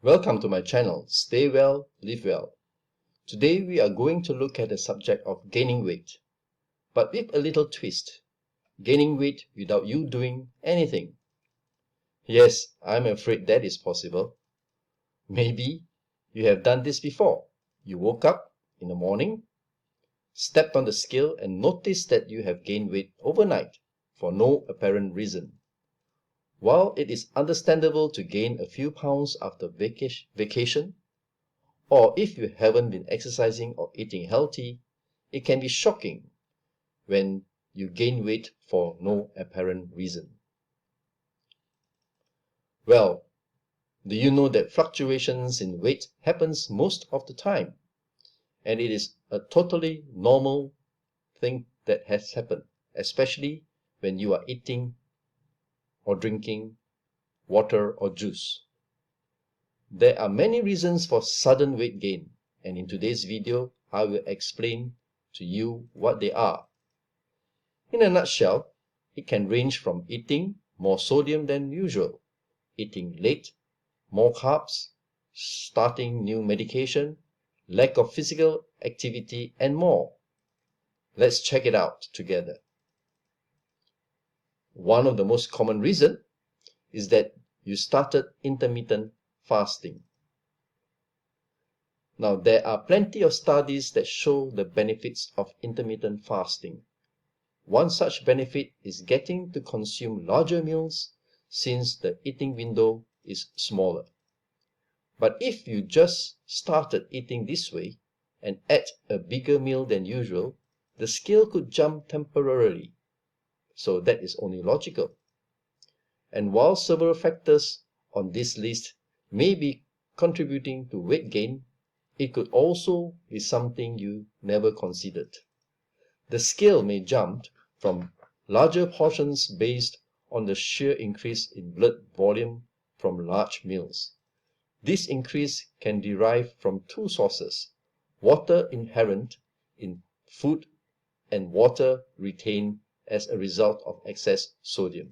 Welcome to my channel, Stay Well, Live Well. Today we are going to look at the subject of gaining weight, but with a little twist. Gaining weight without you doing anything. Yes, I'm afraid that is possible. Maybe you have done this before. You woke up in the morning, stepped on the scale and noticed that you have gained weight overnight for no apparent reason. While it is understandable to gain a few pounds after vacation, or if you haven't been exercising or eating healthy, it can be shocking when you gain weight for no apparent reason. Well, do you know that fluctuations in weight happens most of the time? And it is a totally normal thing that has happened, especially when you are eating or drinking water or juice. There are many reasons for sudden weight gain, and in today's video, I will explain to you what they are. In a nutshell, it can range from eating more sodium than usual, eating late, more carbs, starting new medication, lack of physical activity, and more. Let's check it out together. One of the most common reasons is that you started intermittent fasting. Now, there are plenty of studies that show the benefits of intermittent fasting. One such benefit is getting to consume larger meals since the eating window is smaller. But if you just started eating this way and ate a bigger meal than usual, the scale could jump temporarily. So that is only logical. And while several factors on this list may be contributing to weight gain, it could also be something you never considered. The scale may jump from larger portions based on the sheer increase in blood volume from large meals. This increase can derive from two sources: water inherent in food and water retained as a result of excess sodium.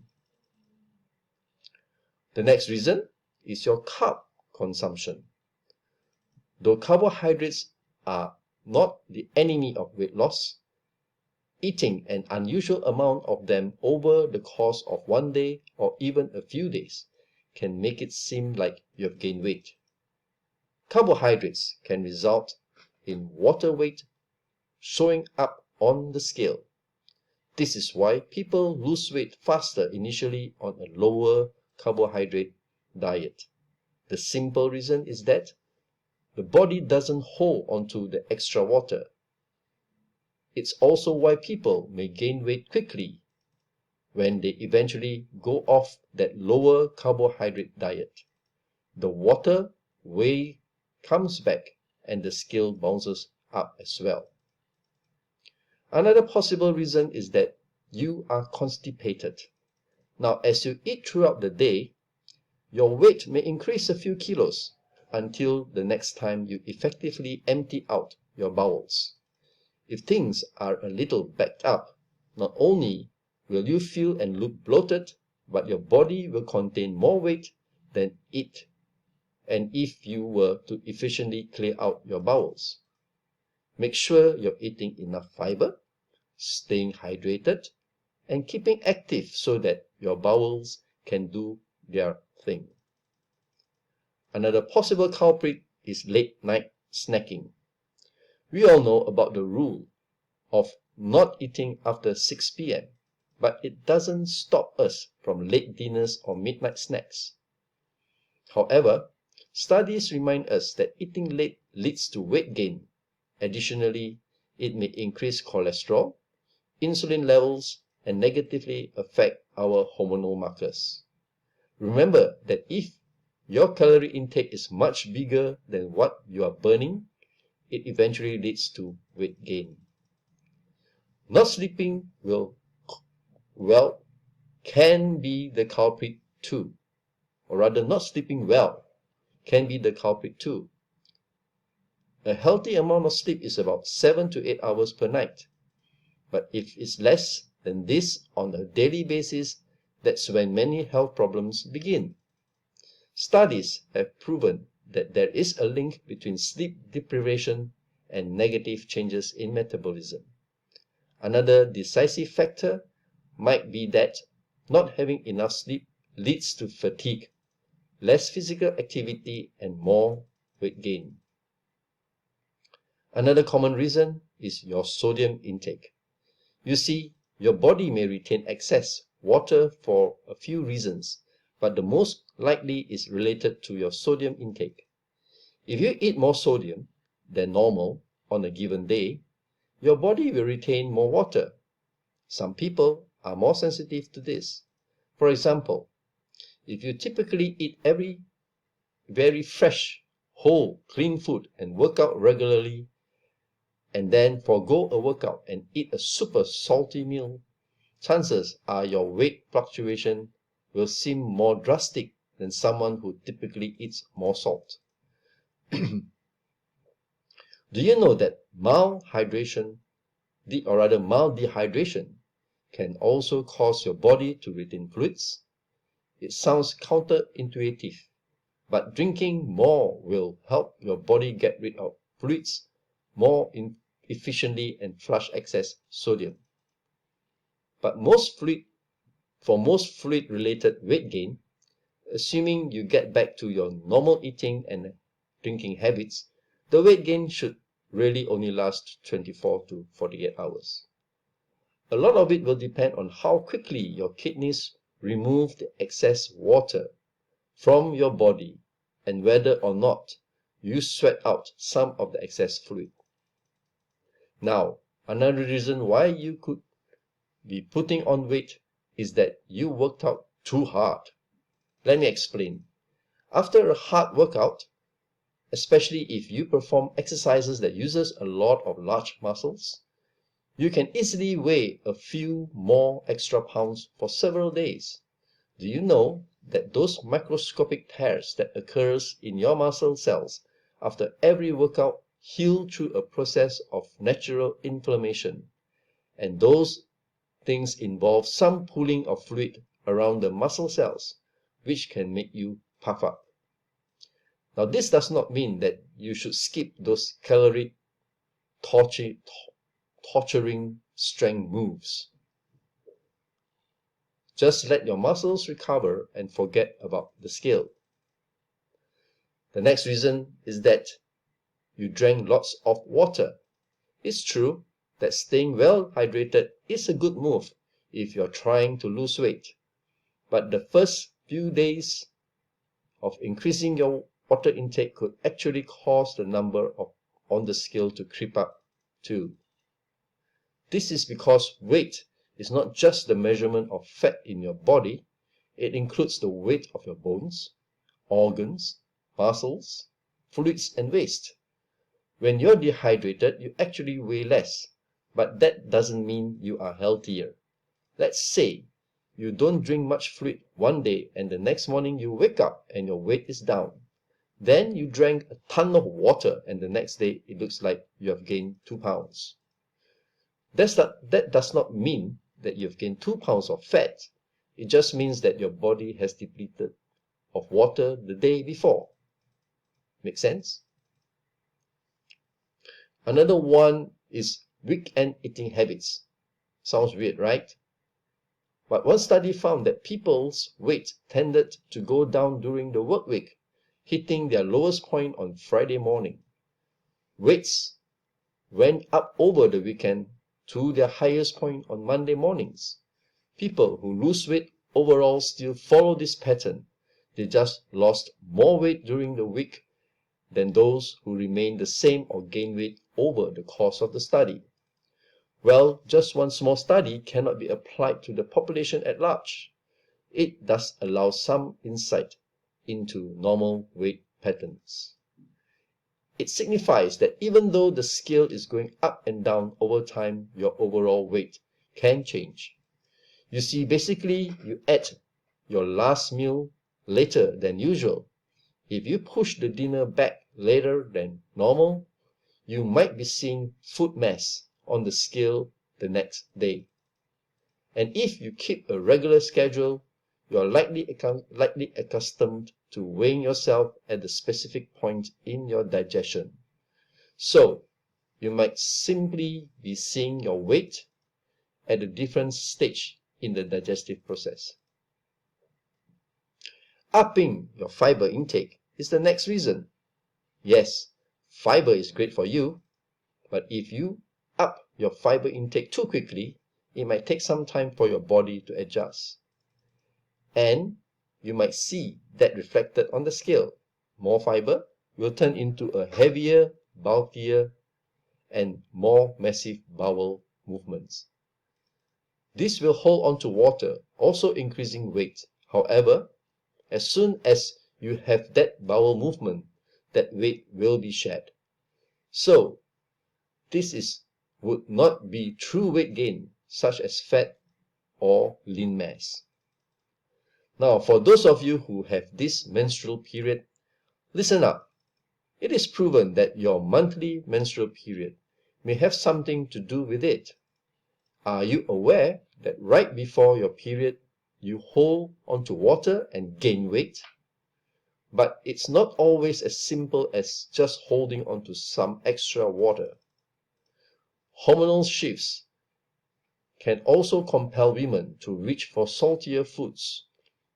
The next reason is your carb consumption. Though carbohydrates are not the enemy of weight loss, eating an unusual amount of them over the course of one day or even a few days can make it seem like you have gained weight. Carbohydrates can result in water weight showing up on the scale. This is why people lose weight faster initially on a lower carbohydrate diet. The simple reason is that the body doesn't hold onto the extra water. It's also why people may gain weight quickly when they eventually go off that lower carbohydrate diet. The water weight comes back and the scale bounces up as well. Another possible reason is that you are constipated. Now, as you eat throughout the day, your weight may increase a few kilos until the next time you effectively empty out your bowels. If things are a little backed up, not only will you feel and look bloated, but your body will contain more weight than it, and if you were to efficiently clear out your bowels. Make sure you're eating enough fiber, staying hydrated, and keeping active so that your bowels can do their thing. Another possible culprit is late night snacking. We all know about the rule of not eating after 6 p.m., but it doesn't stop us from late dinners or midnight snacks. However, studies remind us that eating late leads to weight gain. Additionally, it may increase cholesterol, insulin levels, and negatively affect our hormonal markers. Remember that if your calorie intake is much bigger than what you are burning, it eventually leads to weight gain. Not sleeping can be the culprit too. Or rather, not sleeping well can be the culprit too. A healthy amount of sleep is about 7 to 8 hours per night. But if it's less than this on a daily basis, that's when many health problems begin. Studies have proven that there is a link between sleep deprivation and negative changes in metabolism. Another decisive factor might be that not having enough sleep leads to fatigue, less physical activity, and more weight gain. Another common reason is your sodium intake. You see, your body may retain excess water for a few reasons, but the most likely is related to your sodium intake. If you eat more sodium than normal on a given day, your body will retain more water. Some people are more sensitive to this. For example, if you typically eat very fresh, whole, clean food and work out regularly, and then forgo a workout and eat a super salty meal, chances are your weight fluctuation will seem more drastic than someone who typically eats more salt. Do you know that mild dehydration can also cause your body to retain fluids? It sounds counterintuitive, but drinking more will help your body get rid of fluids more efficiently and flush excess sodium. But for most fluid-related weight gain, assuming you get back to your normal eating and drinking habits, the weight gain should really only last 24 to 48 hours. A lot of it will depend on how quickly your kidneys remove the excess water from your body and whether or not you sweat out some of the excess fluid. Now, another reason why you could be putting on weight is that you worked out too hard. Let me explain. After a hard workout, especially if you perform exercises that uses a lot of large muscles, you can easily weigh a few more extra pounds for several days. Do you know that those microscopic tears that occurs in your muscle cells after every workout heal through a process of natural inflammation, and those things involve some pooling of fluid around the muscle cells, which can make you puff up. Now, this does not mean that you should skip those calorie torturing strength moves. Just let your muscles recover and forget about the scale. The next reason is that you drank lots of water. It's true that staying well hydrated is a good move if you're trying to lose weight. But the first few days of increasing your water intake could actually cause the number on the scale to creep up too. This is because weight is not just the measurement of fat in your body, it includes the weight of your bones, organs, muscles, fluids, and waste. When you're dehydrated, you actually weigh less, but that doesn't mean you are healthier. Let's say you don't drink much fluid one day and the next morning you wake up and your weight is down. Then you drank a ton of water and the next day it looks like you have gained 2 pounds. That does not mean that you've gained 2 pounds of fat. It just means that your body has depleted of water the day before. Make sense? Another one is weekend eating habits. Sounds weird, right? But one study found that people's weight tended to go down during the work week, hitting their lowest point on Friday morning. Weights went up over the weekend to their highest point on Monday mornings. People who lose weight overall still follow this pattern. They just lost more weight during the week than those who remain the same or gain weight over the course of the study. Well, just one small study cannot be applied to the population at large. It does allow some insight into normal weight patterns. It signifies that even though the scale is going up and down over time, your overall weight can change. You see, basically, you ate your last meal later than usual. If you push the dinner back later than normal, you might be seeing food mass on the scale the next day. And if you keep a regular schedule, you are likely accustomed to weighing yourself at the specific point in your digestion. So, you might simply be seeing your weight at a different stage in the digestive process. Upping your fiber intake is the next reason. Yes, fiber is great for you, but if you up your fiber intake too quickly, it might take some time for your body to adjust. And you might see that reflected on the scale. More fiber will turn into a heavier, bulkier, and more massive bowel movements. This will hold on to water, also increasing weight. However, as soon as you have that bowel movement, that weight will be shed. So, this would not be true weight gain, such as fat or lean mass. Now, for those of you who have this menstrual period, listen up. It is proven that your monthly menstrual period may have something to do with it. Are you aware that right before your period, you hold onto water and gain weight? But it's not always as simple as just holding onto some extra water. Hormonal shifts can also compel women to reach for saltier foods,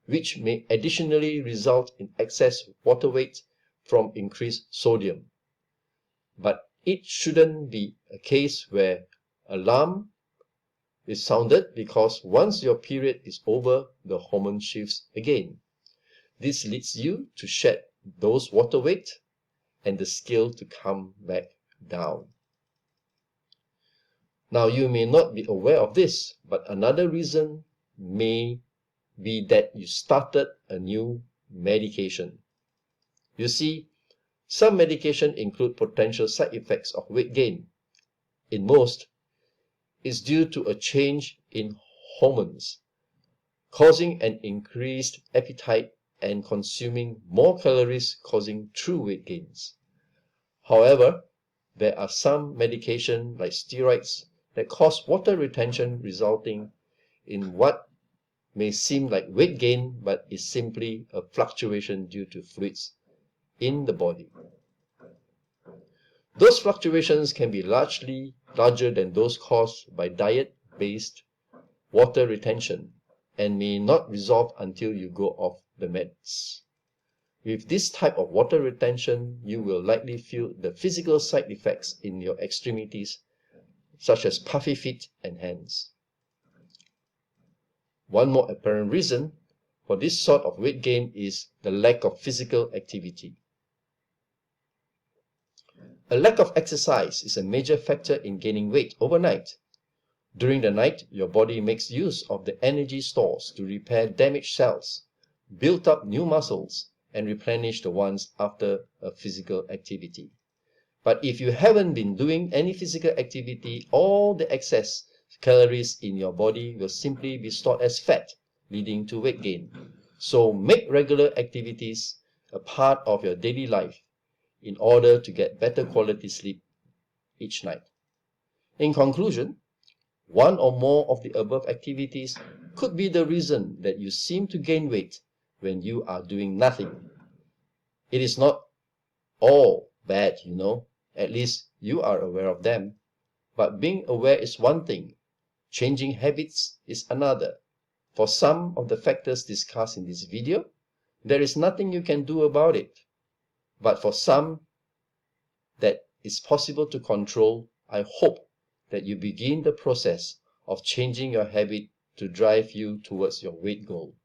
which may additionally result in excess water weight from increased sodium. But it shouldn't be a case where alarm is sounded, because once your period is over, the hormone shifts again. This leads you to shed those water weight and the scale to come back down. Now, you may not be aware of this, but another reason may be that you started a new medication. You see, some medication include potential side effects of weight gain. In most, it's due to a change in hormones, causing an increased appetite and consuming more calories, causing true weight gains. However, there are some medication like steroids that cause water retention, resulting in what may seem like weight gain, but is simply a fluctuation due to fluids in the body. Those fluctuations can be larger than those caused by diet-based water retention and may not resolve until you go off the meds. With this type of water retention, you will likely feel the physical side effects in your extremities, such as puffy feet and hands. One more apparent reason for this sort of weight gain is the lack of physical activity. A lack of exercise is a major factor in gaining weight overnight. During the night, your body makes use of the energy stores to repair damaged cells, build up new muscles, and replenish the ones after a physical activity. But if you haven't been doing any physical activity, all the excess calories in your body will simply be stored as fat, leading to weight gain. So make regular activities a part of your daily life in order to get better quality sleep each night. In conclusion, one or more of the above activities could be the reason that you seem to gain weight when you are doing nothing. It is not all bad, at least you are aware of them. But being aware is one thing, changing habits is another. For some of the factors discussed in this video, there is nothing you can do about it. But for some that is possible to control, I hope that you begin the process of changing your habit to drive you towards your weight goal.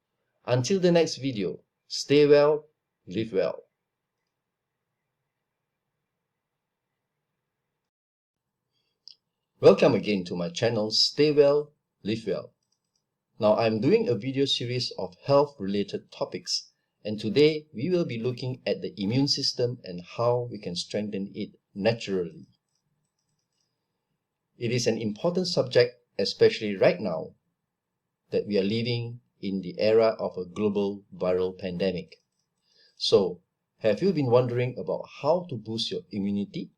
Until the next video, stay well, live well. Welcome again to my channel, Stay Well, Live Well. Now I'm doing a video series of health related topics, and today we will be looking at the immune system and how we can strengthen it naturally. It is an important subject, especially right now that we are living in the era of a global viral pandemic. So, have you been wondering about how to boost your immunity?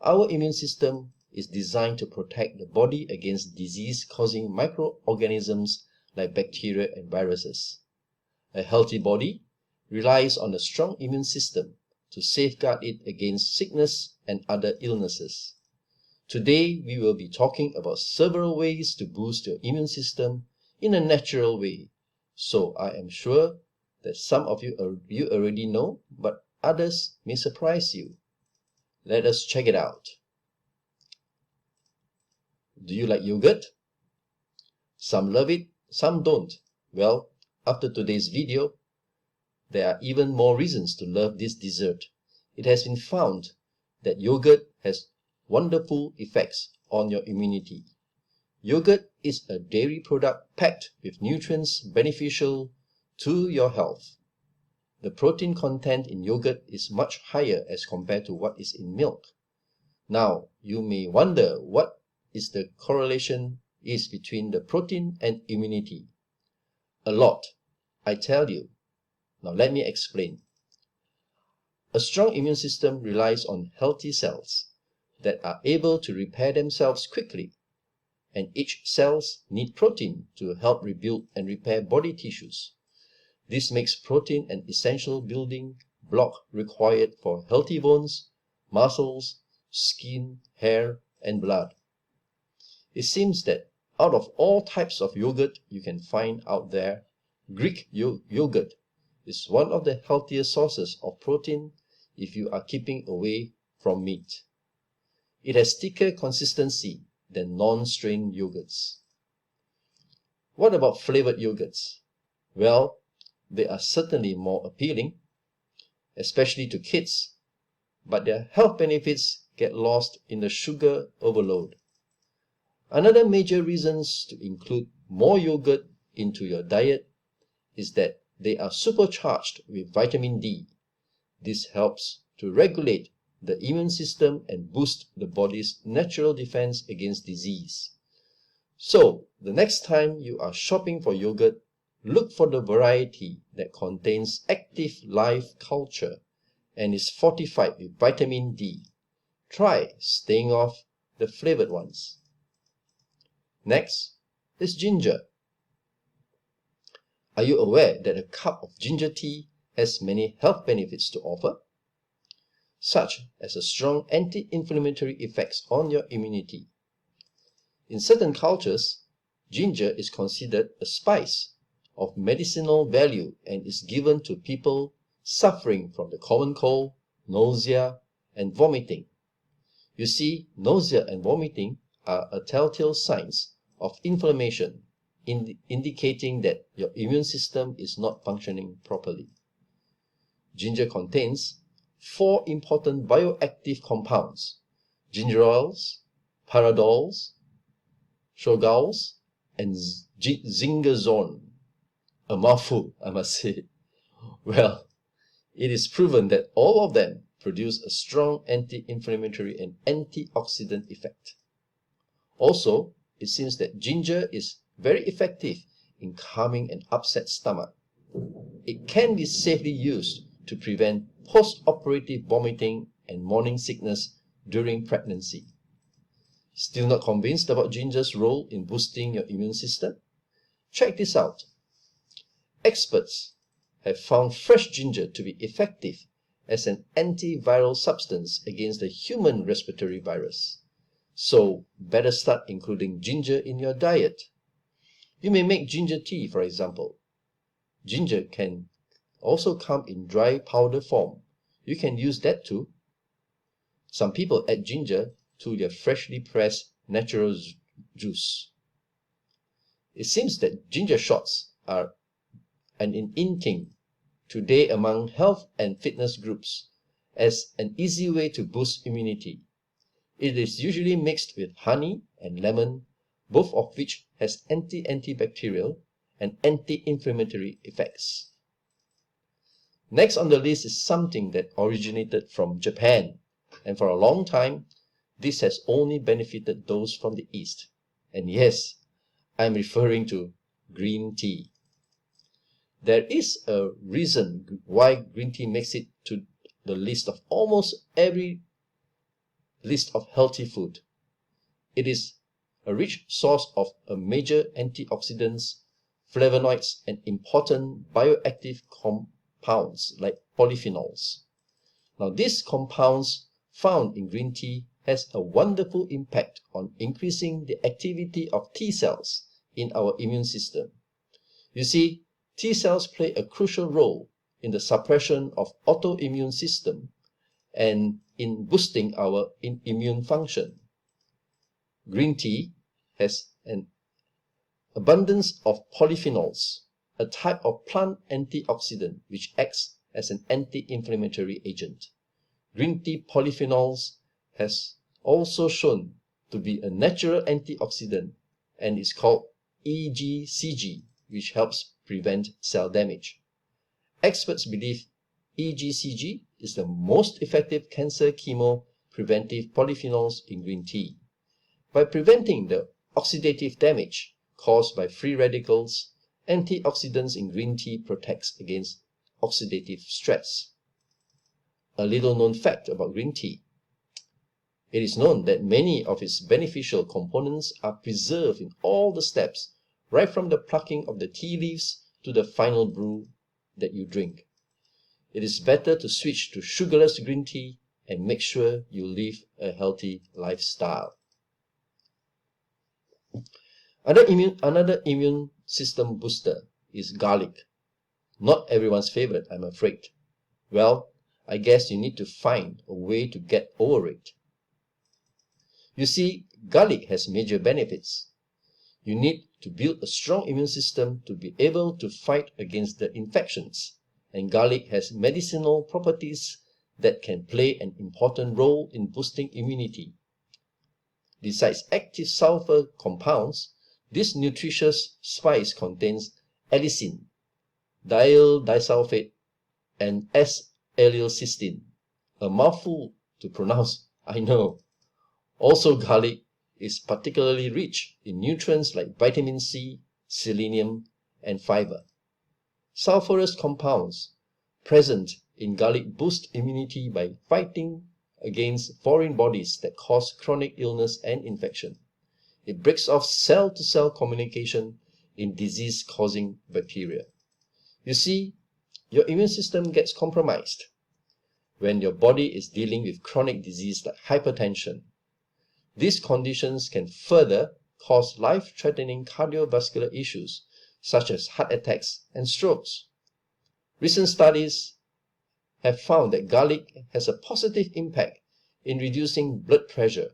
Our immune system is designed to protect the body against disease-causing microorganisms like bacteria and viruses. A healthy body relies on a strong immune system to safeguard it against sickness and other illnesses. Today, we will be talking about several ways to boost your immune system in a natural way. So I am sure that some of you already know, but others may surprise you. Let us check it out. Do you like yogurt? Some love it, some don't. Well, after today's video, there are even more reasons to love this dessert. It has been found that yogurt has wonderful effects on your immunity. Yogurt is a dairy product packed with nutrients beneficial to your health. The protein content in yogurt is much higher as compared to what is in milk. Now, you may wonder what is the correlation is between the protein and immunity. A lot, I tell you. Now let me explain. A strong immune system relies on healthy cells that are able to repair themselves quickly, and each cells need protein to help rebuild and repair body tissues. This makes protein an essential building block required for healthy bones, muscles, skin, hair, and blood. It seems that out of all types of yogurt you can find out there, Greek yogurt is one of the healthiest sources of protein if you are keeping away from meat. It has thicker consistency than non-strained yogurts. What about flavored yogurts? Well, they are certainly more appealing, especially to kids, but their health benefits get lost in the sugar overload. Another major reason to include more yogurt into your diet is that they are supercharged with vitamin D. This helps to regulate the immune system and boost the body's natural defense against disease. So, the next time you are shopping for yogurt, look for the variety that contains active live culture and is fortified with vitamin D. Try staying off the flavored ones. Next is ginger. Are you aware that a cup of ginger tea has many health benefits to offer, such as a strong anti-inflammatory effects on your immunity? In certain cultures, ginger is considered a spice of medicinal value and is given to people suffering from the common cold, nausea, and vomiting. You see, nausea and vomiting are a telltale signs of inflammation, indicating that your immune system is not functioning properly. Ginger contains 4 important bioactive compounds: gingerols, pyridols, shogals, and zingazone. A mouthful, I must say. Well, it is proven that all of them produce a strong anti-inflammatory and antioxidant effect. Also, it seems that ginger is very effective in calming an upset stomach. It can be safely used to prevent post-operative vomiting and morning sickness during pregnancy. Still not convinced about ginger's role in boosting your immune system? Check this out. Experts have found fresh ginger to be effective as an antiviral substance against the human respiratory virus. So, better start including ginger in your diet. You may make ginger tea, for example. Ginger can also come in dry powder form. You can use that too. Some people add ginger to their freshly pressed natural juice. It seems that ginger shots are an in thing today among health and fitness groups as an easy way to boost immunity. It is usually mixed with honey and lemon, both of which has antibacterial and anti-inflammatory effects. Next on the list is something that originated from Japan, and for a long time, this has only benefited those from the East. And yes, I'm referring to green tea. There is a reason why green tea makes it to the list of almost every list of healthy food. It is a rich source of a major antioxidants flavonoids, and important bioactive compounds like polyphenols. Now, these compounds found in green tea has a wonderful impact on increasing the activity of T cells in our immune system. You see, T cells play a crucial role in the suppression of autoimmune system and in boosting our immune function. Green tea has an abundance of polyphenols, a type of plant antioxidant which acts as an anti-inflammatory agent. Green tea polyphenols has also shown to be a natural antioxidant and is called EGCG, which helps prevent cell damage. Experts believe EGCG is the most effective cancer chemo preventive polyphenols in green tea. By preventing the oxidative damage caused by free radicals, antioxidants in green tea protects against oxidative stress. A little known fact about green tea. It is known that many of its beneficial components are preserved in all the steps, right from the plucking of the tea leaves to the final brew that you drink. It is better to switch to sugarless green tea and make sure you live a healthy lifestyle. Another immune system booster is garlic. Not everyone's favorite, I'm afraid. Well, I guess you need to find a way to get over it. You see, garlic has major benefits. You need to build a strong immune system to be able to fight against the infections, and garlic has medicinal properties that can play an important role in boosting immunity. Besides active sulfur compounds, this nutritious spice contains allicin, diallyl disulfate, and S-allylcysteine. A mouthful to pronounce, I know. Also, garlic is particularly rich in nutrients like vitamin C, selenium, and fiber. Sulfurous compounds present in garlic boost immunity by fighting against foreign bodies that cause chronic illness and infection. It breaks off cell-to-cell communication in disease-causing bacteria. You see, your immune system gets compromised when your body is dealing with chronic disease like hypertension. These conditions can further cause life-threatening cardiovascular issues such as heart attacks and strokes. Recent studies have found that garlic has a positive impact in reducing blood pressure.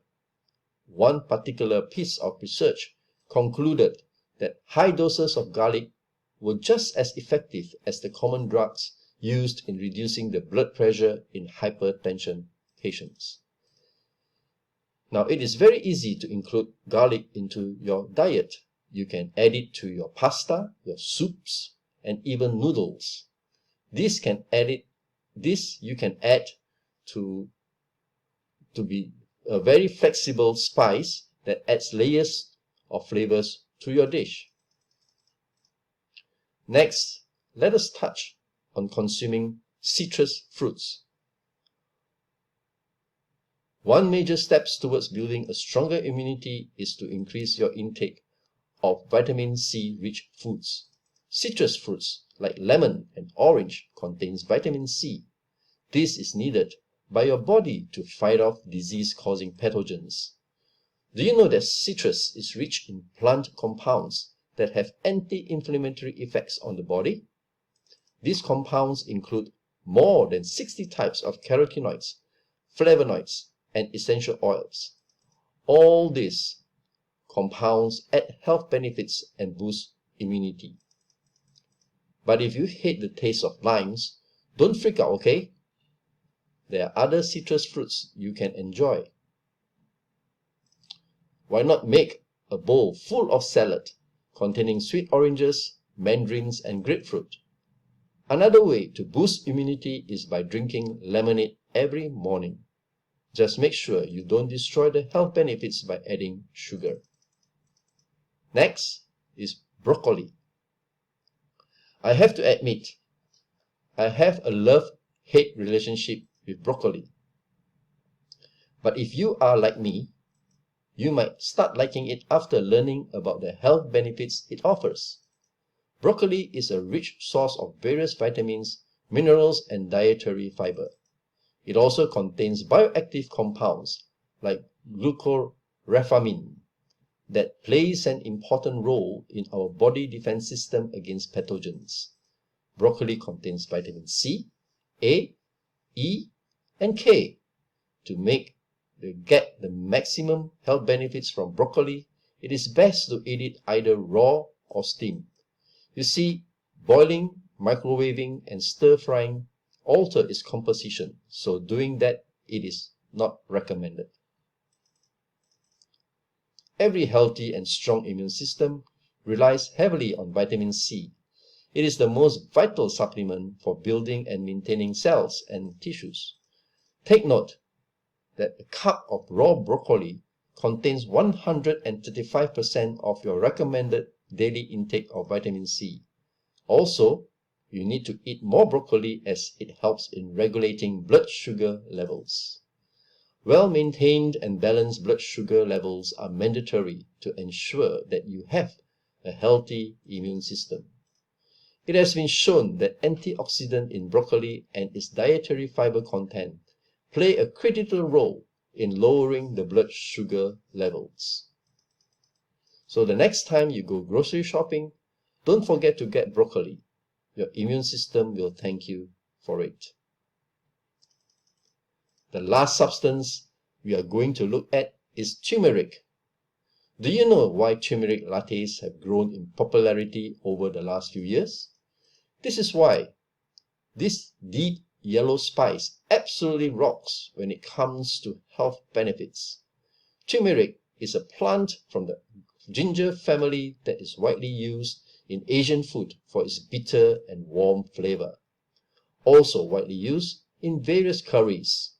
One particular piece of research concluded that high doses of garlic were just as effective as the common drugs used in reducing the blood pressure in hypertension patients. Now, it is very easy to include garlic into your diet. You can add it to your pasta, your soups, and even noodles. This you can add to be a very flexible spice that adds layers of flavors to your dish. Next, let us touch on consuming citrus fruits. One major step towards building a stronger immunity is to increase your intake of vitamin C-rich foods. Citrus fruits like lemon and orange contains vitamin C. This is needed by your body to fight off disease-causing pathogens. Do you know that citrus is rich in plant compounds that have anti-inflammatory effects on the body? These compounds include more than 60 types of carotenoids, flavonoids, and essential oils. All these compounds add health benefits and boost immunity. But if you hate the taste of limes, don't freak out, okay? There are other citrus fruits you can enjoy. Why not make a bowl full of salad containing sweet oranges, mandarins, and grapefruit? Another way to boost immunity is by drinking lemonade every morning. Just make sure you don't destroy the health benefits by adding sugar. Next is broccoli. I have to admit, I have a love-hate relationship with broccoli. But if you are like me, you might start liking it after learning about the health benefits it offers. Broccoli is a rich source of various vitamins, minerals, and dietary fiber. It also contains bioactive compounds like glucoraphamine that plays an important role in our body defense system against pathogens. Broccoli contains vitamin C, A, E, and K. To get the maximum health benefits from broccoli, it is best to eat it either raw or steamed. You see, boiling, microwaving, and stir-frying alter its composition, so doing that it is not recommended. Every healthy and strong immune system relies heavily on vitamin C. It is the most vital supplement for building and maintaining cells and tissues. Take note that a cup of raw broccoli contains 135% of your recommended daily intake of vitamin C. Also, you need to eat more broccoli as it helps in regulating blood sugar levels. Well-maintained and balanced blood sugar levels are mandatory to ensure that you have a healthy immune system. It has been shown that antioxidants in broccoli and its dietary fiber content play a critical role in lowering the blood sugar levels. So the next time you go grocery shopping, don't forget to get broccoli. Your immune system will thank you for it. The last substance we are going to look at is turmeric. Do you know why turmeric lattes have grown in popularity over the last few years? This is why. This deep yellow spice absolutely rocks when it comes to health benefits. Turmeric is a plant from the ginger family that is widely used in Asian food for its bitter and warm flavor. Also widely used in various curries.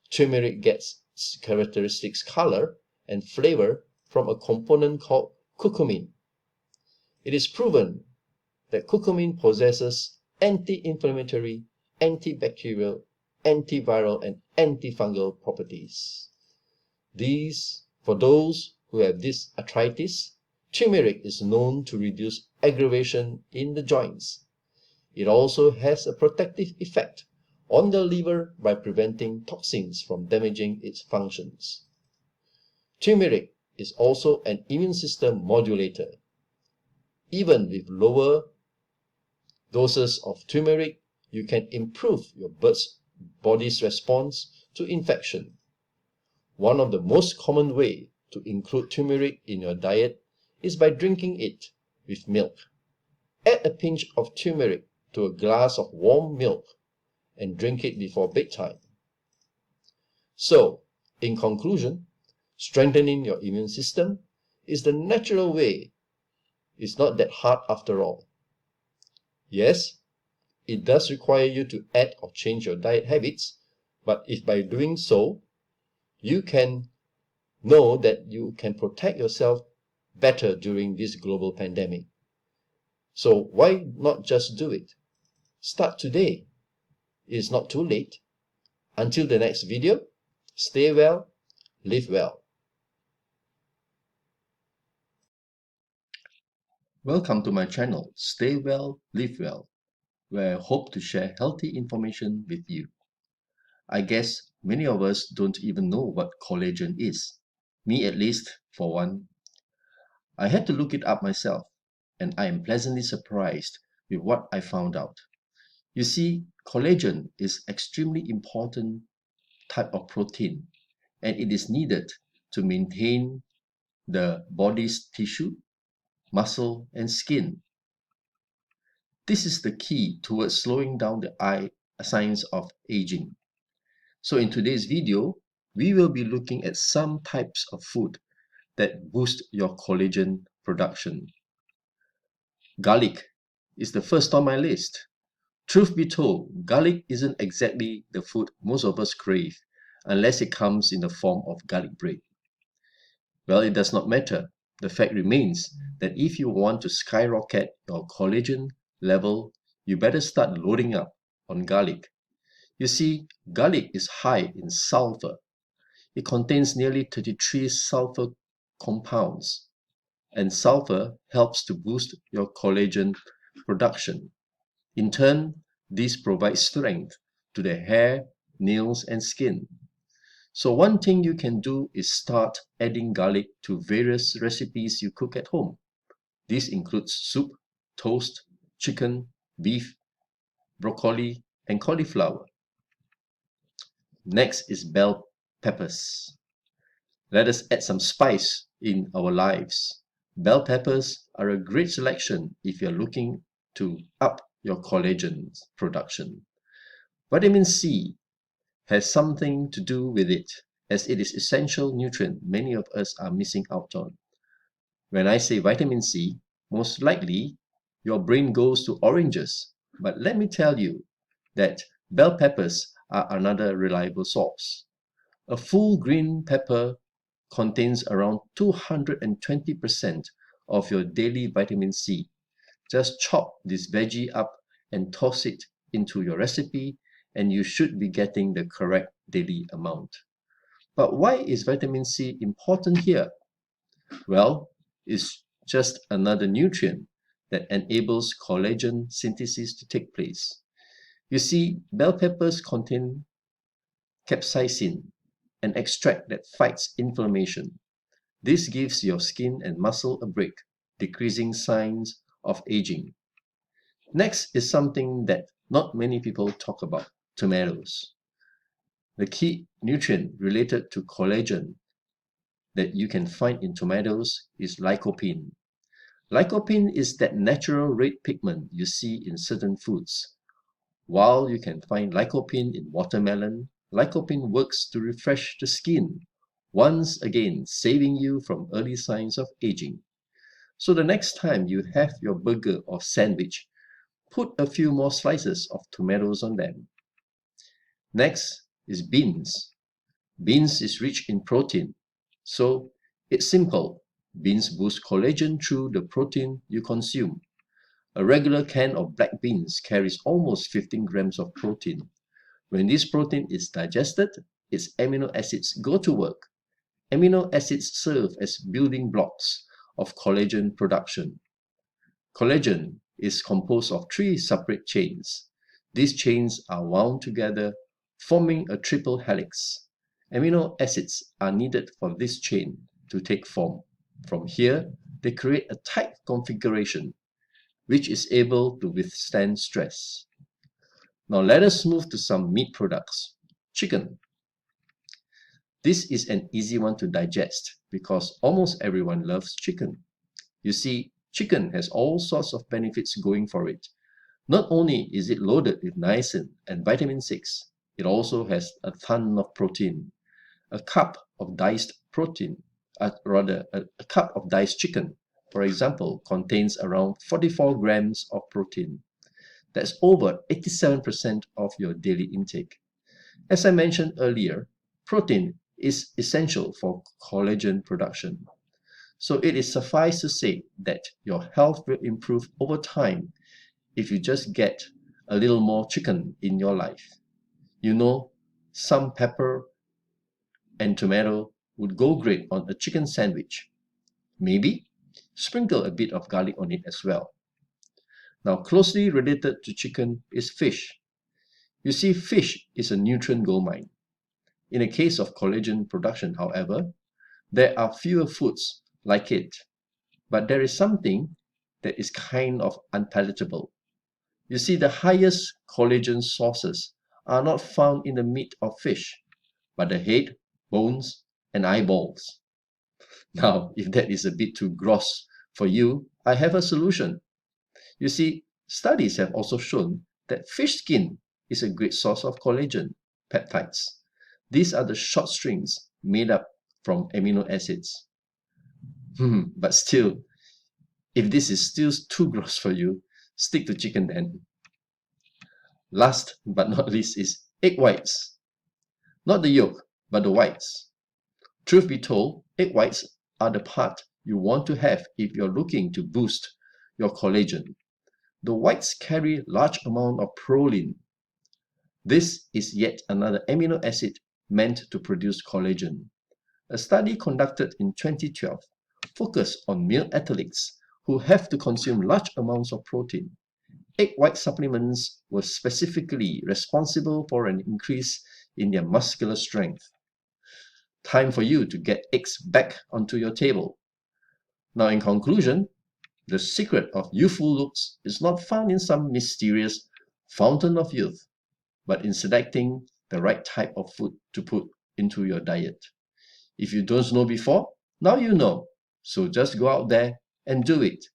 Turmeric gets its characteristic color and flavor from a component called curcumin. It is proven that curcumin possesses anti-inflammatory, antibacterial, antiviral, and antifungal properties. For those who have this arthritis, turmeric is known to reduce aggravation in the joints. It also has a protective effect on the liver by preventing toxins from damaging its functions. Turmeric is also an immune system modulator. Even with lower doses of turmeric, you can improve your body's response to infection. One of the most common ways to include turmeric in your diet is by drinking it with milk. Add a pinch of turmeric to a glass of warm milk and drink it before bedtime. So, in conclusion, strengthening your immune system is the natural way. It's not that hard after all. Yes, it does require you to add or change your diet habits, but if by doing so, you can know that you can protect yourself better during this global pandemic. So why not just do it? Start today. It's not too late. Until the next video, stay well, live well. Welcome to my channel, Stay Well, Live Well, where I hope to share healthy information with you. I guess many of us don't even know what collagen is. Me at least, for one. I had to look it up myself, and I am pleasantly surprised with what I found out. You see, collagen is extremely important type of protein, and it is needed to maintain the body's tissue, muscle, and skin. This is the key towards slowing down the signs of aging. So in today's video, we will be looking at some types of food that boost your collagen production. Garlic is the first on my list. Truth be told, garlic isn't exactly the food most of us crave unless it comes in the form of garlic bread. Well, it does not matter. The fact remains that if you want to skyrocket your collagen level, you better start loading up on garlic. You see, garlic is high in sulfur. It contains nearly 33 sulfur compounds. and sulfur helps to boost your collagen production. In turn, this provides strength to the hair, nails, and skin. So one thing you can do is start adding garlic to various recipes you cook at home. This includes soup, toast, chicken, beef, broccoli, and cauliflower. Next is bell peppers. Let us add some spice in our lives. Bell peppers are a great selection if you're looking to up your collagen production. Vitamin C has something to do with it, as it is essential nutrient many of us are missing out on. When I say vitamin C, most likely your brain goes to oranges, but let me tell you that bell peppers are another reliable source. A full green pepper contains around 220% of your daily vitamin C. Just chop this veggie up and toss it into your recipe, and you should be getting the correct daily amount. But why is vitamin C important here? Well, it's just another nutrient that enables collagen synthesis to take place. You see, bell peppers contain capsaicin, an extract that fights inflammation. This gives your skin and muscle a break, decreasing signs of aging. Next is something that not many people talk about, tomatoes. The key nutrient related to collagen that you can find in tomatoes is lycopene. Lycopene is that natural red pigment you see in certain foods. While you can find lycopene in watermelon, lycopene works to refresh the skin, once again saving you from early signs of aging. So the next time you have your burger or sandwich, put a few more slices of tomatoes on them. Next is beans. Beans is rich in protein, so it's simple. Beans boost collagen through the protein you consume. A regular can of black beans carries almost 15 grams of protein. When this protein is digested, its amino acids go to work. Amino acids serve as building blocks of collagen production. Collagen is composed of 3 separate chains. These chains are wound together, forming a triple helix. Amino acids are needed for this chain to take form. From here, they create a tight configuration, which is able to withstand stress. Now let us move to some meat products. Chicken. This is an easy one to digest because almost everyone loves chicken. You see, chicken has all sorts of benefits going for it. Not only is it loaded with niacin and vitamin 6, it also has a ton of protein. A cup of diced chicken, for example, contains around 44 grams of protein. That's over 87% of your daily intake. As I mentioned earlier, protein is essential for collagen production. So it is suffice to say that your health will improve over time if you just get a little more chicken in your life. You know, some pepper and tomato would go great on a chicken sandwich. Maybe sprinkle a bit of garlic on it as well. Now, closely related to chicken is fish. You see, fish is a nutrient goldmine. In the case of collagen production, however, there are fewer foods like it, but there is something that is kind of unpalatable. You see, the highest collagen sources are not found in the meat of fish, but the head, bones, and eyeballs. Now, if that is a bit too gross for you, I have a solution. You see, studies have also shown that fish skin is a great source of collagen peptides. These are the short strings made up from amino acids. But still, if this is still too gross for you, stick to chicken then. Last but not least is egg whites. Not the yolk, but the whites. Truth be told, egg whites are the part you want to have if you're looking to boost your collagen. The whites carry large amount of proline. This is yet another amino acid meant to produce collagen. A study conducted in 2012 focus on male athletes who have to consume large amounts of protein. Egg white supplements were specifically responsible for an increase in their muscular strength. Time for you to get eggs back onto your table. Now, in conclusion, the secret of youthful looks is not found in some mysterious fountain of youth, but in selecting the right type of food to put into your diet. If you don't know before, now you know. So just go out there and do it.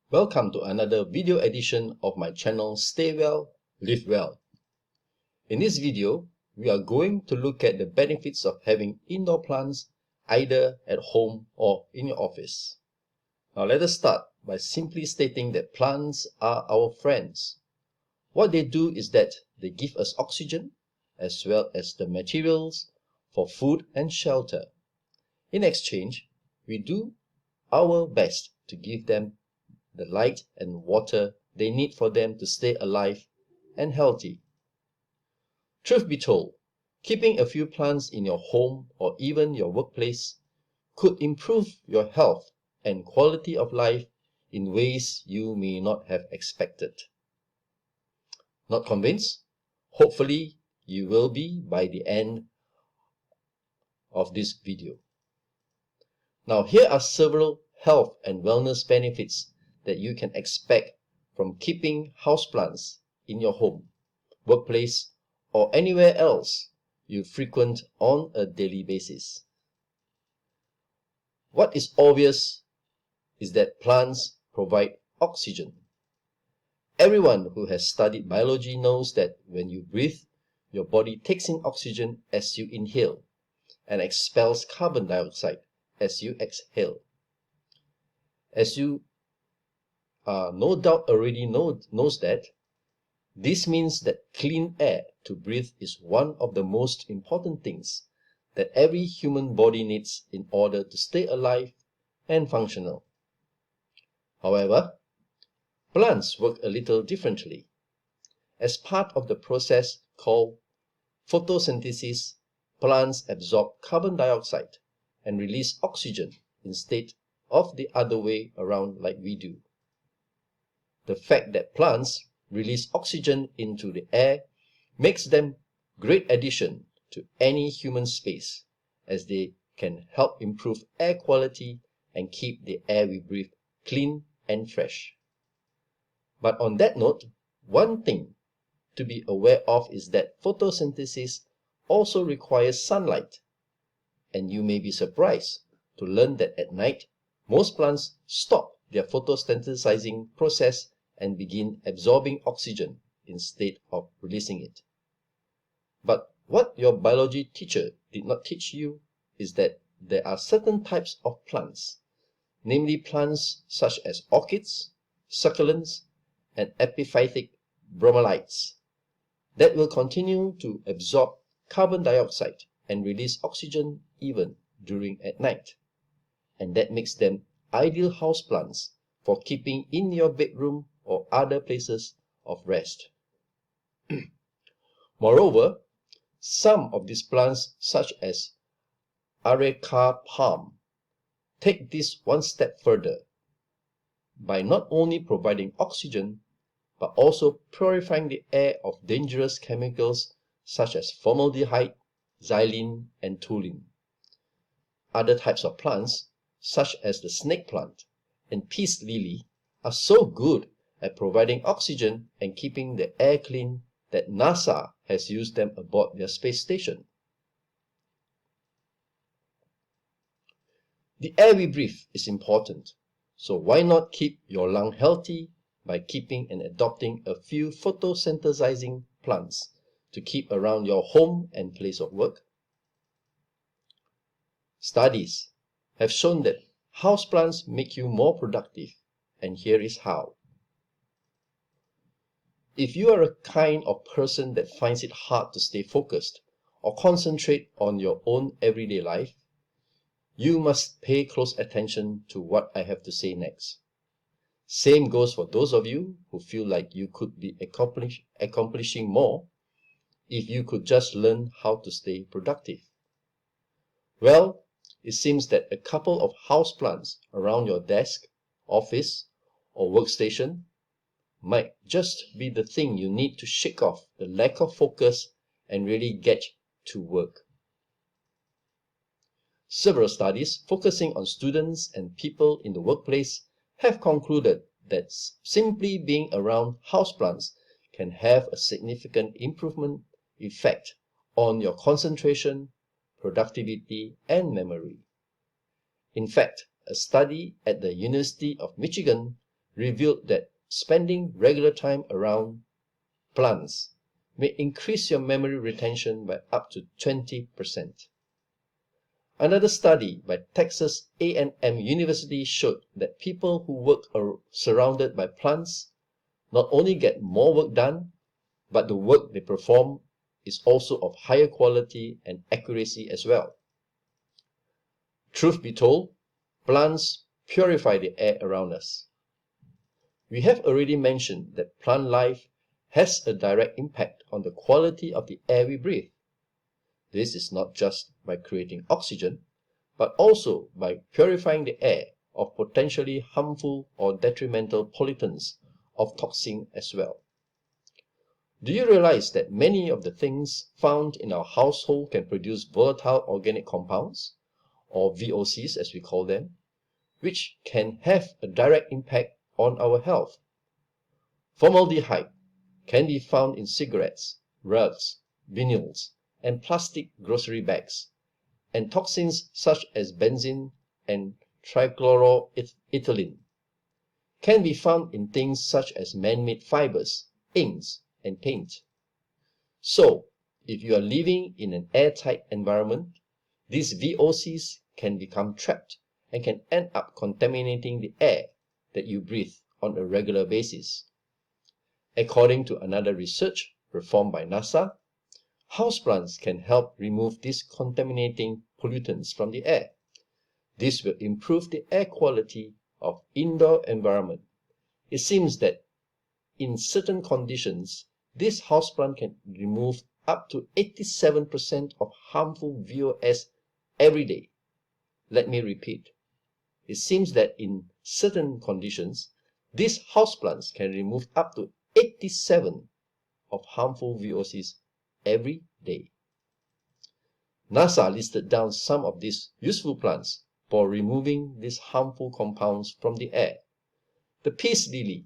Welcome to another video edition of my channel Stay Well, Live Well. In this video, we are going to look at the benefits of having indoor plants either at home or in your office. Now let us start by simply stating that plants are our friends. What they do is that they give us oxygen as well as the materials for food and shelter. In exchange, we do our best to give them the light and water they need for them to stay alive and healthy. Truth be told, keeping a few plants in your home or even your workplace could improve your health and quality of life in ways you may not have expected. Not convinced? Hopefully you will be by the end of this video. Now here are several health and wellness benefits that you can expect from keeping houseplants in your home, workplace, or anywhere else you frequent on a daily basis. What is obvious is that plants provide oxygen. Everyone who has studied biology knows that when you breathe, your body takes in oxygen as you inhale and expels carbon dioxide as you exhale. As you no doubt already knows that, this means that clean air to breathe is one of the most important things that every human body needs in order to stay alive and functional. However, plants work a little differently. As part of the process called photosynthesis, plants absorb carbon dioxide and release oxygen instead of the other way around like we do. The fact that plants release oxygen into the air makes them great addition to any human space, as they can help improve air quality and keep the air we breathe clean and fresh. But on that note, one thing to be aware of is that photosynthesis also requires sunlight, and you may be surprised to learn that at night, most plants stop their photosynthesizing process and begin absorbing oxygen instead of releasing it. But what your biology teacher did not teach you is that there are certain types of plants, namely plants such as orchids, succulents, and epiphytic bromeliads, that will continue to absorb carbon dioxide and release oxygen even during at night. And that makes them ideal houseplants for keeping in your bedroom or other places of rest. Moreover, some of these plants, such as areca palm, take this one step further by not only providing oxygen but also purifying the air of dangerous chemicals such as formaldehyde, xylene, and toluene. Other types of plants, such as the snake plant and peace lily, are so good at providing oxygen and keeping the air clean that NASA has used them aboard their space station. The air we breathe is important, so why not keep your lung healthy by keeping and adopting a few photosynthesizing plants to keep around your home and place of work? Studies have shown that houseplants make you more productive, and here is how. If you are a kind of person that finds it hard to stay focused or concentrate on your own everyday life, you must pay close attention to what I have to say next. Same goes for those of you who feel like you could be accomplishing more if you could just learn how to stay productive. Well, it seems that a couple of houseplants around your desk, office, or workstation might just be the thing you need to shake off the lack of focus and really get to work. Several studies focusing on students and people in the workplace have concluded that simply being around houseplants can have a significant improvement effect on your concentration, productivity, and memory. In fact, a study at the University of Michigan revealed that spending regular time around plants may increase your memory retention by up to 20%. Another study by Texas A&M University showed that people who work surrounded by plants not only get more work done, but the work they perform is also of higher quality and accuracy as well. Truth be told, plants purify the air around us. We have already mentioned that plant life has a direct impact on the quality of the air we breathe. This is not just by creating oxygen, but also by purifying the air of potentially harmful or detrimental pollutants of toxin as well. Do you realize that many of the things found in our household can produce volatile organic compounds, or VOCs as we call them, which can have a direct impact on our health? Formaldehyde can be found in cigarettes, rugs, vinyls, and plastic grocery bags, and toxins such as benzene and trichloroethylene can be found in things such as man-made fibers, inks, and paint. So, if you are living in an airtight environment, these VOCs can become trapped and can end up contaminating the air that you breathe on a regular basis. According to another research performed by NASA, houseplants can help remove these contaminating pollutants from the air. This will improve the air quality of indoor environment. It seems that in certain conditions, this houseplant can remove up to 87% of harmful VOS every day. Let me repeat. It seems that in certain conditions, these houseplants can remove up to 87 of harmful VOCs every day. NASA listed down some of these useful plants for removing these harmful compounds from the air. The peace lily,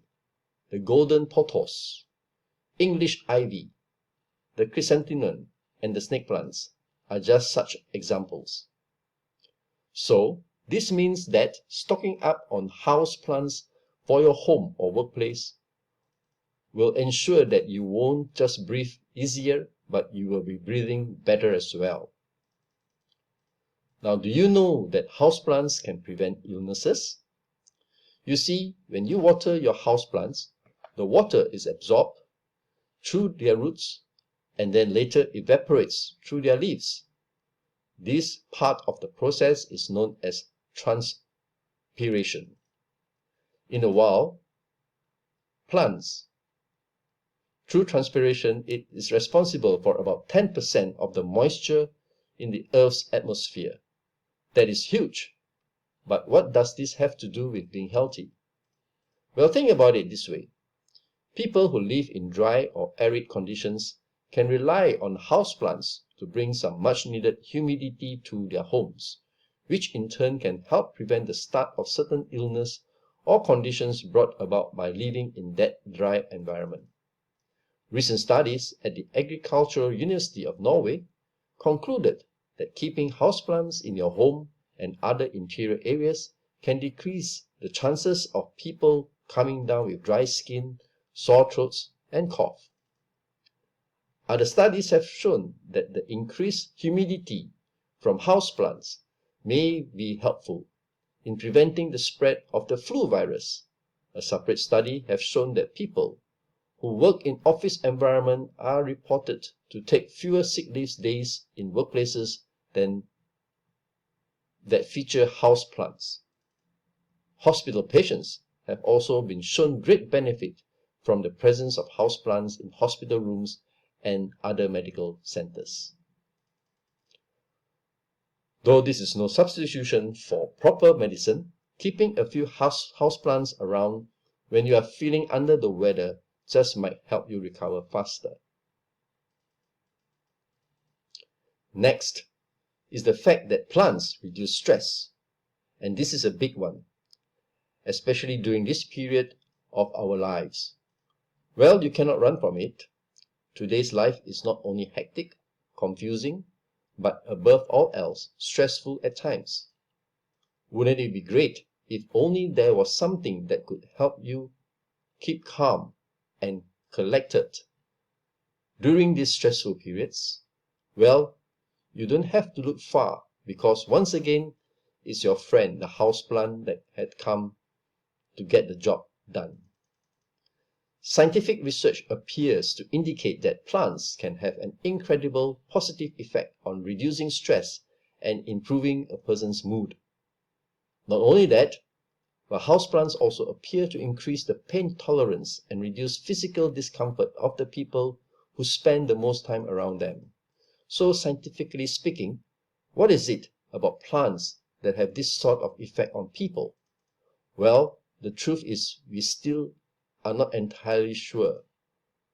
the golden pothos, English ivy, the chrysanthemum, and the snake plants are just such examples. So, this means that stocking up on house plants for your home or workplace will ensure that you won't just breathe easier, but you will be breathing better as well. Now, do you know that houseplants can prevent illnesses? You see, when you water your houseplants, the water is absorbed through their roots and then later evaporates through their leaves. This part of the process is known as transpiration. In a while, plants, through transpiration, it is responsible for about 10% of the moisture in the Earth's atmosphere. That is huge. But what does this have to do with being healthy? Well, think about it this way. People who live in dry or arid conditions can rely on houseplants to bring some much-needed humidity to their homes, which in turn can help prevent the start of certain illness or conditions brought about by living in that dry environment. Recent studies at the Agricultural University of Norway concluded that keeping houseplants in your home and other interior areas can decrease the chances of people coming down with dry skin, sore throats, and cough. Other studies have shown that the increased humidity from houseplants may be helpful in preventing the spread of the flu virus. A separate study has shown that people who work in office environment are reported to take fewer sick leave days in workplaces than that feature houseplants. Hospital patients have also been shown great benefit from the presence of houseplants in hospital rooms and other medical centers. Though this is no substitution for proper medicine, keeping a few houseplants around when you are feeling under the weather just might help you recover faster. Next is the fact that plants reduce stress, and this is a big one, especially during this period of our lives. Well, you cannot run from it. Today's life is not only hectic, confusing, but above all else, stressful at times. Wouldn't it be great if only there was something that could help you keep calm and collected during these stressful periods? Well, you don't have to look far, because once again, it's your friend, the houseplant, that had come to get the job done. Scientific research appears to indicate that plants can have an incredible positive effect on reducing stress and improving a person's mood. Not only that, but houseplants also appear to increase the pain tolerance and reduce physical discomfort of the people who spend the most time around them. So scientifically speaking, what is it about plants that have this sort of effect on people? Well, the truth is we still are not entirely sure.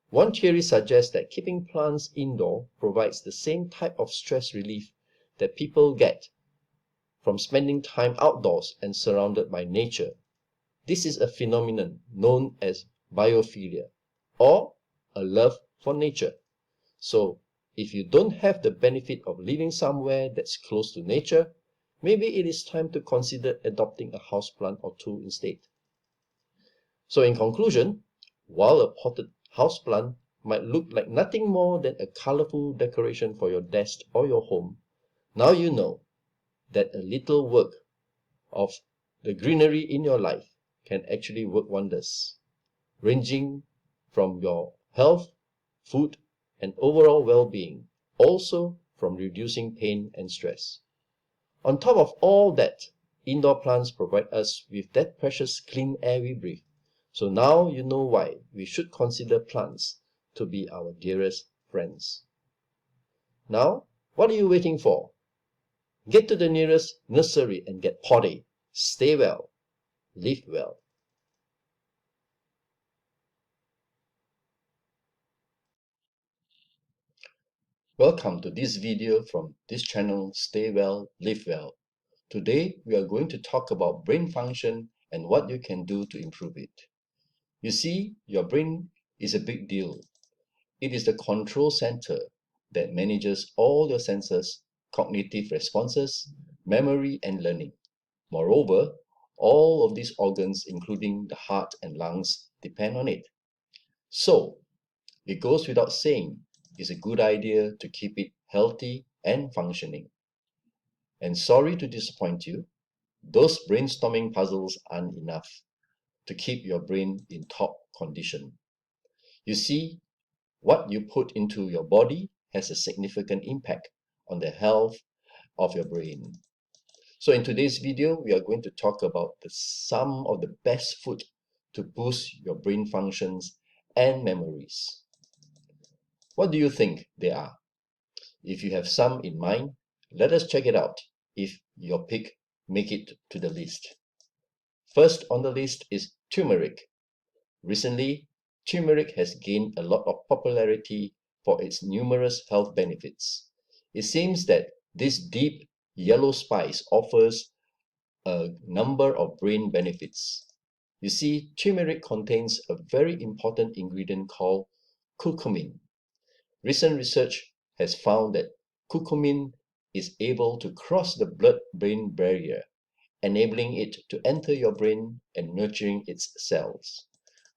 One theory suggests that keeping plants indoor provides the same type of stress relief that people get from spending time outdoors and surrounded by nature. This is a phenomenon known as biophilia, or a love for nature. So, if you don't have the benefit of living somewhere that's close to nature, maybe it is time to consider adopting a houseplant or two instead. So in conclusion, while a potted houseplant might look like nothing more than a colorful decoration for your desk or your home, now you know that a little work of the greenery in your life can actually work wonders, ranging from your health, food, and overall well-being, also from reducing pain and stress. On top of all that, indoor plants provide us with that precious clean air we breathe. So now you know why we should consider plants to be our dearest friends. Now, what are you waiting for? Get to the nearest nursery and get potted. Stay well, live well. Welcome to this video from this channel, Stay Well, Live Well. Today, we are going to talk about brain function and what you can do to improve it. You see, your brain is a big deal. It is the control center that manages all your senses, cognitive responses, memory, and learning. Moreover, all of these organs, including the heart and lungs, depend on it. So, it goes without saying, it's a good idea to keep it healthy and functioning. And sorry to disappoint you, those brainstorming puzzles aren't enough to keep your brain in top condition. You see, what you put into your body has a significant impact on the health of your brain. So in today's video, we are going to talk about some of the best food to boost your brain functions and memories. What do you think they are? If you have some in mind, let us check it out if your pick make it to the list. First on the list is turmeric. Recently, turmeric has gained a lot of popularity for its numerous health benefits. It seems that this deep yellow spice offers a number of brain benefits. You see, turmeric contains a very important ingredient called curcumin. Recent research has found that curcumin is able to cross the blood-brain barrier, enabling it to enter your brain and nurturing its cells.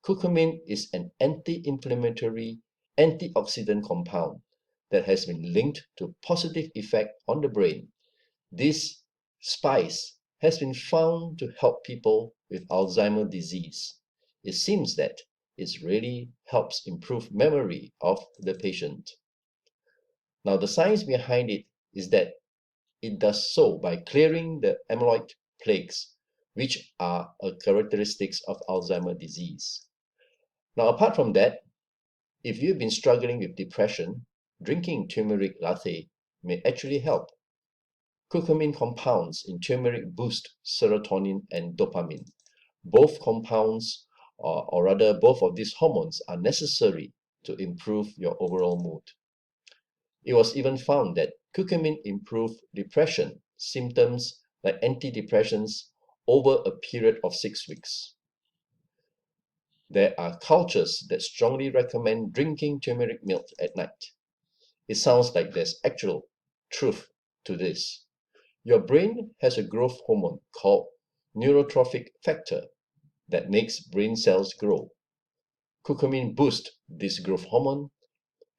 Curcumin is an anti-inflammatory, antioxidant compound that has been linked to positive effect on the brain. This spice has been found to help people with Alzheimer's disease. It seems that it really helps improve memory of the patient. Now, the science behind it is that it does so by clearing the amyloid plaques which are a characteristics of Alzheimer's disease. Now, apart from that, if you've been struggling with depression, drinking turmeric latte may actually help. Curcumin compounds in turmeric boost serotonin and dopamine. Both compounds, or rather both of these hormones, are necessary to improve your overall mood. It was even found that curcumin improved depression symptoms like antidepressants over a period of 6 weeks. There are cultures that strongly recommend drinking turmeric milk at night. It sounds like there's actual truth to this. Your brain has a growth hormone called neurotrophic factor that makes brain cells grow. Curcumin boosts this growth hormone,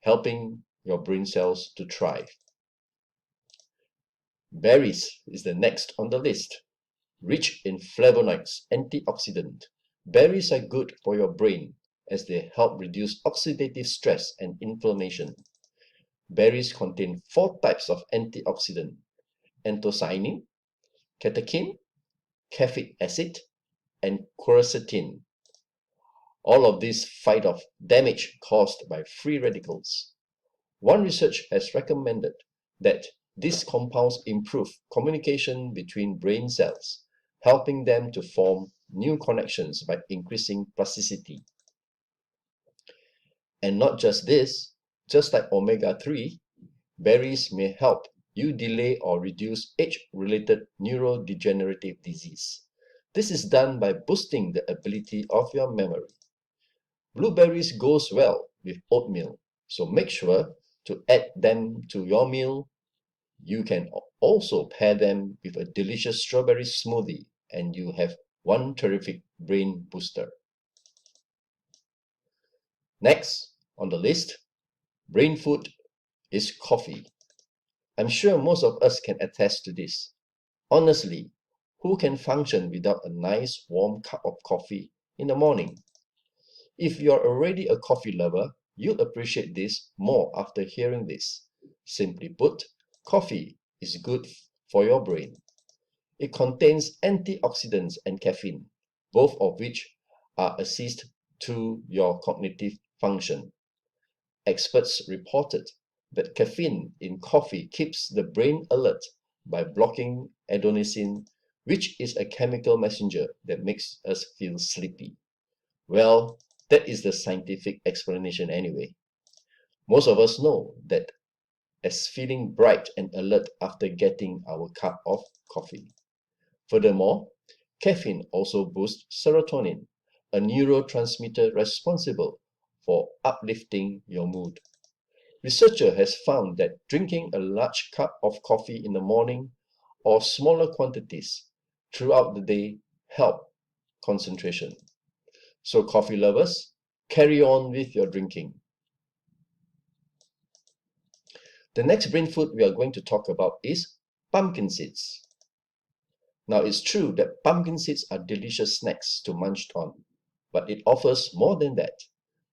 helping your brain cells to thrive. Berries is the next on the list. Rich in flavonoids, antioxidant, berries are good for your brain as they help reduce oxidative stress and inflammation. Berries contain 4 types of antioxidant: anthocyanin, catechin, caffeic acid, and quercetin. All of these fight off damage caused by free radicals. One research has recommended that these compounds improve communication between brain cells, helping them to form new connections by increasing plasticity. And not just this, just like omega-3, berries may help you delay or reduce age-related neurodegenerative disease. This is done by boosting the ability of your memory. Blueberries goes well with oatmeal, so make sure to add them to your meal. You can also pair them with a delicious strawberry smoothie and you have one terrific brain booster. Next on the list, brain food is coffee. I'm sure most of us can attest to this. Honestly, who can function without a nice warm cup of coffee in the morning? If you're already a coffee lover, you'll appreciate this more after hearing this. Simply put, coffee is good for your brain. It contains antioxidants and caffeine, both of which are assist to your cognitive function. Experts reported that caffeine in coffee keeps the brain alert by blocking adenosine, which is a chemical messenger that makes us feel sleepy. Well, that is the scientific explanation anyway. Most of us know that as feeling bright and alert after getting our cup of coffee. Furthermore, caffeine also boosts serotonin, a neurotransmitter responsible for uplifting your mood. Researcher has found that drinking a large cup of coffee in the morning or smaller quantities throughout the day help concentration. So coffee lovers, carry on with your drinking. The next brain food we are going to talk about is pumpkin seeds. Now, it's true that pumpkin seeds are delicious snacks to munch on, but it offers more than that.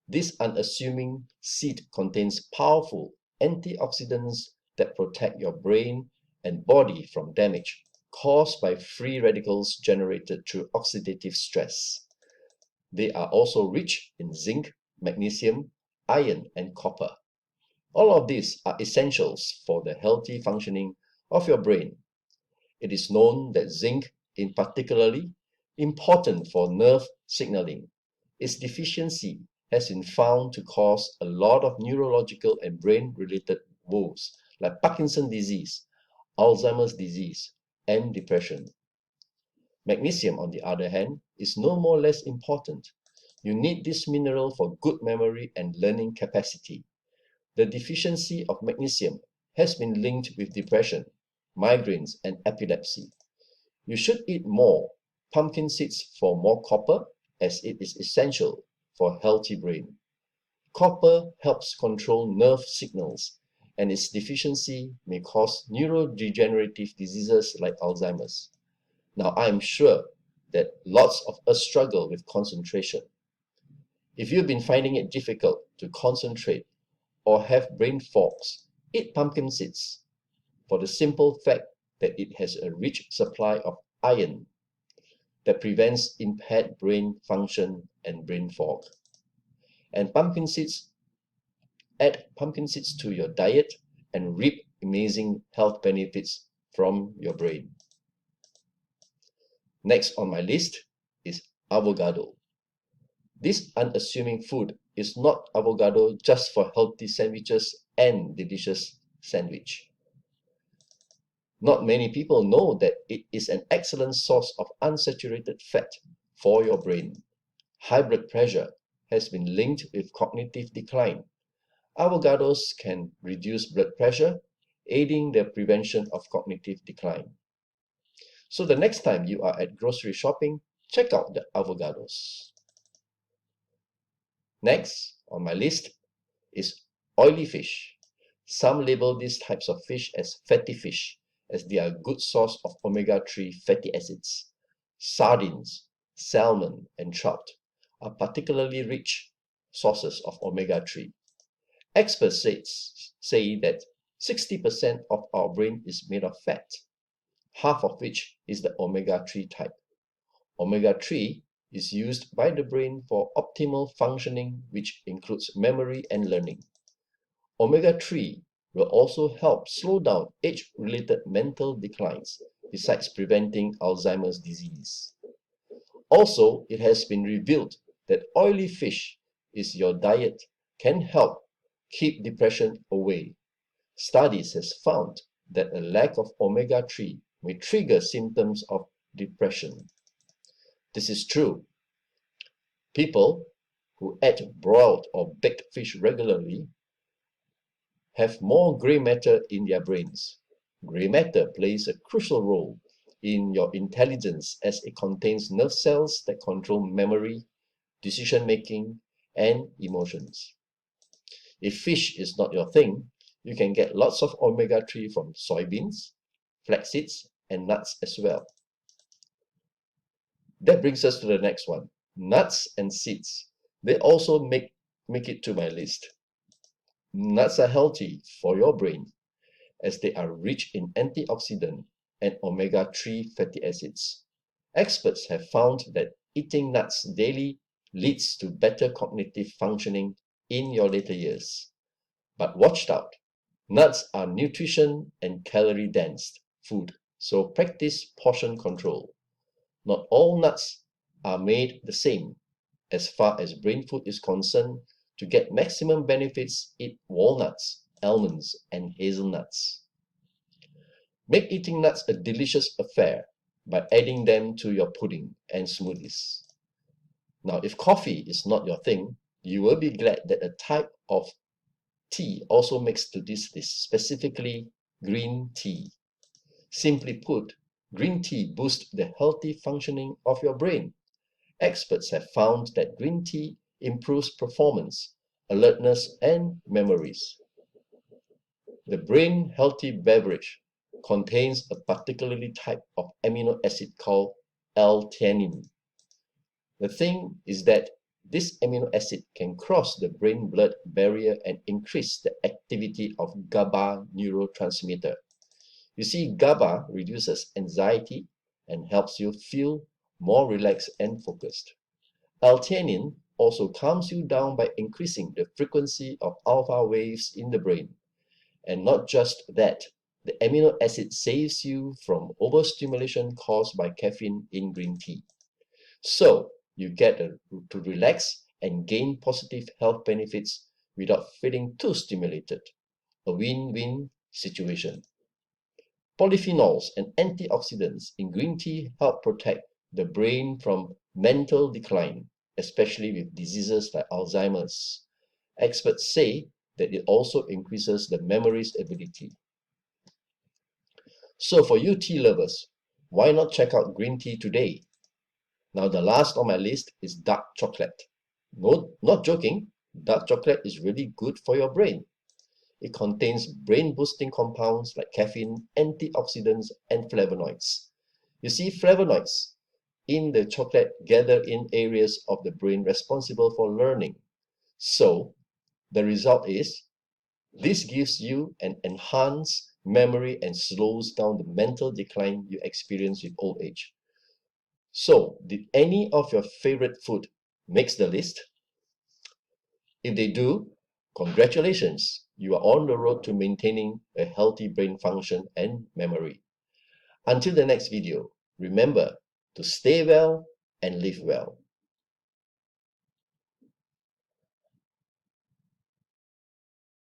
This unassuming seed contains powerful antioxidants that protect your brain and body from damage caused by free radicals generated through oxidative stress. They are also rich in zinc, magnesium, iron, and copper. All of these are essentials for the healthy functioning of your brain. It is known that zinc is particularly important for nerve signaling. Its deficiency has been found to cause a lot of neurological and brain-related woes like Parkinson's disease, Alzheimer's disease, and depression. Magnesium, on the other hand, is no more less important. You need this mineral for good memory and learning capacity. The deficiency of magnesium has been linked with depression, migraines, and epilepsy. You should eat more pumpkin seeds for more copper, as it is essential for a healthy brain. Copper helps control nerve signals, and its deficiency may cause neurodegenerative diseases like Alzheimer's. Now, I am sure that lots of us struggle with concentration. If you've been finding it difficult to concentrate or have brain fogs, eat pumpkin seeds for the simple fact that it has a rich supply of iron. that prevents impaired brain function and brain fog. And pumpkin seeds, add pumpkin seeds to your diet and reap amazing health benefits from your brain. Next on my list is avocado. This unassuming food is not avocado just for healthy sandwiches and delicious sandwich. Not many people know that it is an excellent source of unsaturated fat for your brain. High blood pressure has been linked with cognitive decline. Avocados can reduce blood pressure, aiding the prevention of cognitive decline. So the next time you are at grocery shopping, check out the avocados. Next on my list is oily fish. Some label these types of fish as fatty fish, as they are a good source of omega-3 fatty acids. Sardines, salmon, and trout are particularly rich sources of omega-3. Experts say that 60% of our brain is made of fat, half of which is the omega-3 type. Omega-3 is used by the brain for optimal functioning, which includes memory and learning. Omega-3 will also help slow down age-related mental declines, besides preventing Alzheimer's disease. Also, it has been revealed that oily fish in your diet can help keep depression away. Studies have found that a lack of omega-3 may trigger symptoms of depression. This is true. People who eat broiled or baked fish regularly have more gray matter in their brains. Gray matter plays a crucial role in your intelligence as it contains nerve cells that control memory, decision-making, and emotions. If fish is not your thing, you can get lots of omega-3 from soybeans, flax seeds, and nuts as well. That brings us to the next one. Nuts and seeds. They also make it to my list. Nuts are healthy for your brain as they are rich in antioxidant and omega-3 fatty acids. Experts have found that eating nuts daily leads to better cognitive functioning in your later years. But watch out, nuts are nutrition and calorie-dense food, so practice portion control. Not all nuts are made the same. As far as brain food is concerned, to get maximum benefits, eat walnuts, almonds, and hazelnuts. Make eating nuts a delicious affair by adding them to your pudding and smoothies. Now, if coffee is not your thing, you will be glad that a type of tea also makes to this list, specifically green tea. Simply put, green tea boosts the healthy functioning of your brain. Experts have found that green tea improves performance, alertness, and memories. The brain healthy beverage contains a particularly type of amino acid called L-theanine. The thing is that this amino acid can cross the brain-blood barrier and increase the activity of GABA neurotransmitter. You see, GABA reduces anxiety and helps you feel more relaxed and focused. L-theanine also calms you down by increasing the frequency of alpha waves in the brain. And not just that, the amino acid saves you from overstimulation caused by caffeine in green tea. So, you get to relax and gain positive health benefits without feeling too stimulated. A win-win situation. Polyphenols and antioxidants in green tea help protect the brain from mental decline, especially with diseases like Alzheimer's. Experts say that it also increases the memory's ability. So for you tea lovers, why not check out green tea today? Now the last on my list is dark chocolate. No, not joking, dark chocolate is really good for your brain. It contains brain-boosting compounds like caffeine, antioxidants, and flavonoids. You see, flavonoids in the chocolate gather in areas of the brain responsible for learning. So, the result is, this gives you an enhanced memory and slows down the mental decline you experience with old age. So, did any of your favorite food makes the list? If they do, congratulations, you are on the road to maintaining a healthy brain function and memory. Until the next video, remember to stay well and live well.